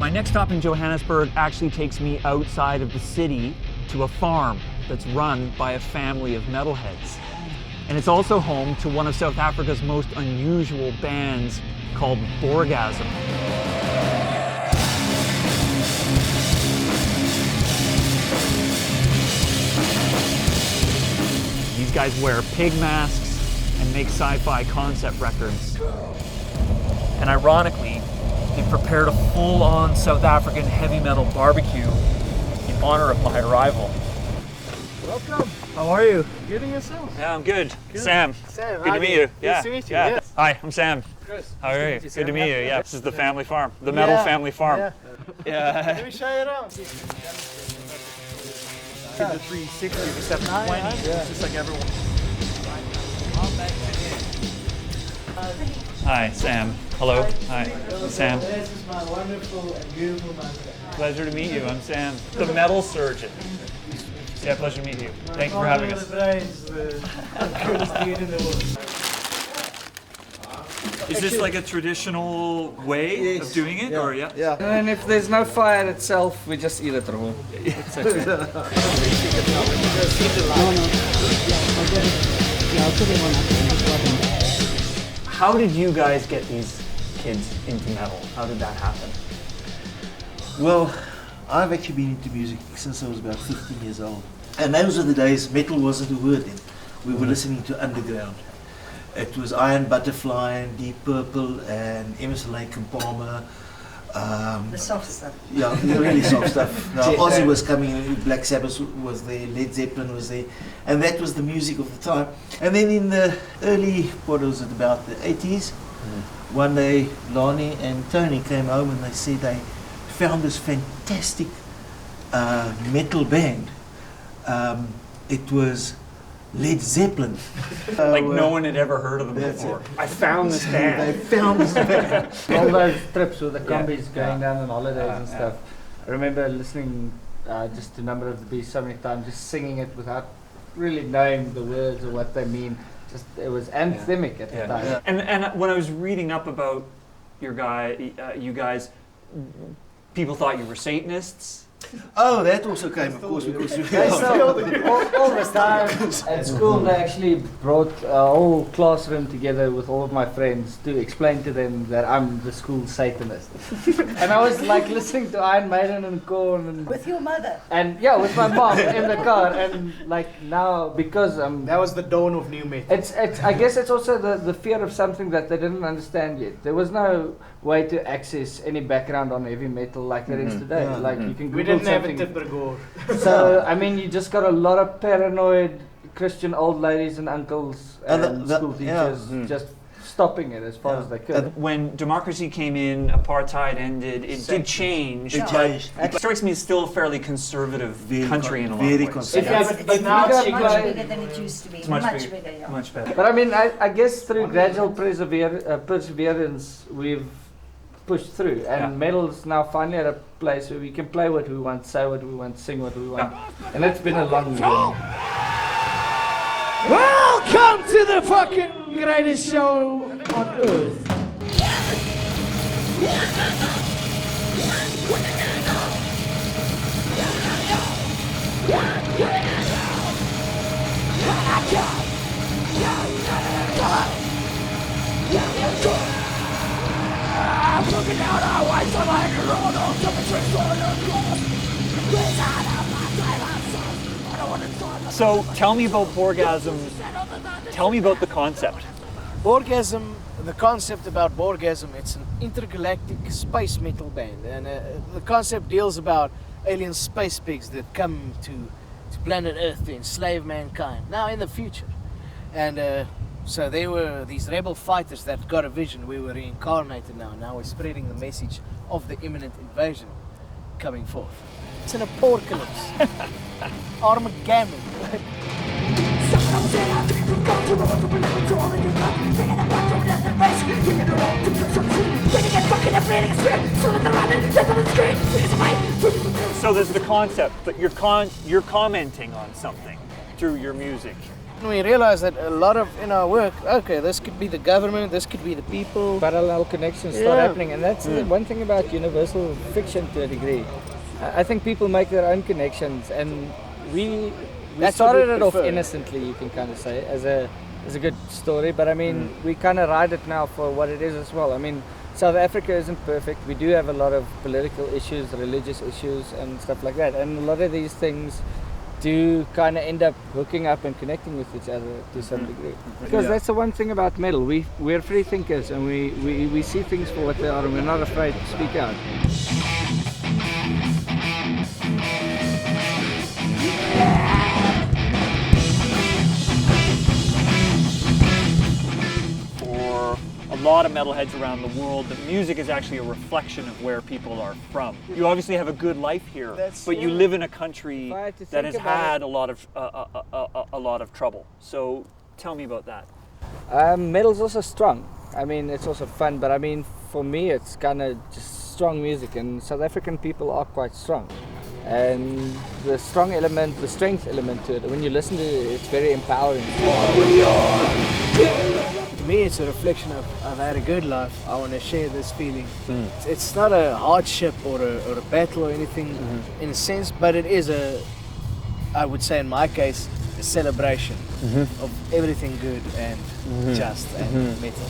My next stop in Johannesburg actually takes me outside of the city to a farm that's run by a family of metalheads. And it's also home to one of South Africa's most unusual bands called Boargazm. These guys wear pig masks and make sci-fi concept records. And ironically, they prepared a full-on South African heavy metal barbecue in honor of my arrival. Welcome. How are you? Good and yourself? Yeah, I'm good. Sam. Sam, Good to meet you. Nice to meet you. Yeah. Yes. Hi, I'm Sam. Chris. How are you? Good Good to meet you. Yeah, this is the family farm, the metal family farm. Yeah. Yeah. Let me show you around. The 360, the 720. Yeah. It's just like everyone. Hi, Sam. Hello. Hi, Sam. This is my wonderful and beautiful mother. Pleasure to meet you. I'm Sam, the metal surgeon. Yeah, pleasure to meet you. Thank you for having us. Is this like a traditional way of doing it, or yeah? Yeah. And if there's no fire itself, we just eat it raw. It's okay. How did you guys get these kids into metal? How did that happen? Well, I've actually been into music since I was about 15 years old. And those were the days metal wasn't a word then. We were listening to underground. It was Iron Butterfly and Deep Purple and Emerson, Lake and Palmer. The soft stuff. Yeah, the really soft stuff. Now, Ozzy was coming in, Black Sabbath was there, Led Zeppelin was there, and that was the music of the time. And then in the early, what was it, about the 80s, one day Lonnie and Tony came home and they said they found this fantastic metal band. It was Led Zeppelin. Like no one had ever heard of them before. I found this band. They found this band. All those trips with the combis going down on holidays and stuff. I remember listening just to Number of the Beast so many times, just singing it without really knowing the words or what they mean. Just it was anthemic at the time. And when I was reading up about you guys, people thought you were Satanists. Oh, that also came, of course, because all the time at school they actually brought a whole classroom together with all of my friends to explain to them that I'm the school Satanist. And I was like listening to Iron Maiden and Korn and With your mother? and yeah, with my mom in the car, and like now because That was the dawn of new metal. it's I guess it's also the fear of something that they didn't understand yet. There was no way to access any background on heavy metal like there is today. Yeah. Like you can We Google didn't have a something. Tippergore. So I mean, you just got a lot of paranoid Christian old ladies and uncles And and the- school yeah. teachers just stopping it as far as they could. When democracy came in, apartheid ended, it did change. It but changed. It strikes me as still a fairly conservative country in a lot of very ways. conservative. Yeah, It's, but now much, you much got- bigger than it used to be. It's much bigger. bigger, yeah. Much better. But I mean, I guess through gradual perseverance, we've pushed through, and metal's now finally at a place where we can play what we want, say what we want, sing what we want, and it's been a long journey. Welcome to the fucking greatest show on earth. So tell me about Boargazm. Tell me about the concept. Boargazm, the concept about Boargazm, it's an intergalactic space metal band, and the concept deals about alien space pigs that come to planet Earth to enslave mankind, now in the future. And so they were these rebel fighters that got a vision. We were reincarnated now we're spreading the message of the imminent invasion coming forth. It's an apocalypse. Armageddon. So there's the concept, but you're commenting on something through your music. and we realize that a lot of in our work, okay, this could be the government, this could be the people. Parallel connections start Yeah. happening, and that's the one thing about universal fiction to a degree. I think people make their own connections, and we That's what started we it off prefer. innocently, you can kind of say, as a good story, but I mean, we kind of ride it now for what it is as well. I mean, South Africa isn't perfect. We do have a lot of political issues, religious issues, and stuff like that, and a lot of these things do kind of end up hooking up and connecting with each other to some degree. Because that's the one thing about metal. We're free thinkers, and we see things for what they are, and we're not afraid to speak out. For a lot of metalheads around the world, the music is actually a reflection of where people are from. You obviously have a good life here, but you live in a country If I had to that think has about had a lot of trouble. So tell me about that. Metal's also strong. I mean, it's also fun, but I mean, for me, it's kind of just strong music, and South African people are quite strong. And the strong element, the strength element to it, when you listen to it, it's very empowering. To me, it's a reflection of I've had a good life. I want to share this feeling. It's not a hardship or a battle or anything in a sense, but it is I would say in my case, a celebration of everything good and just and metal.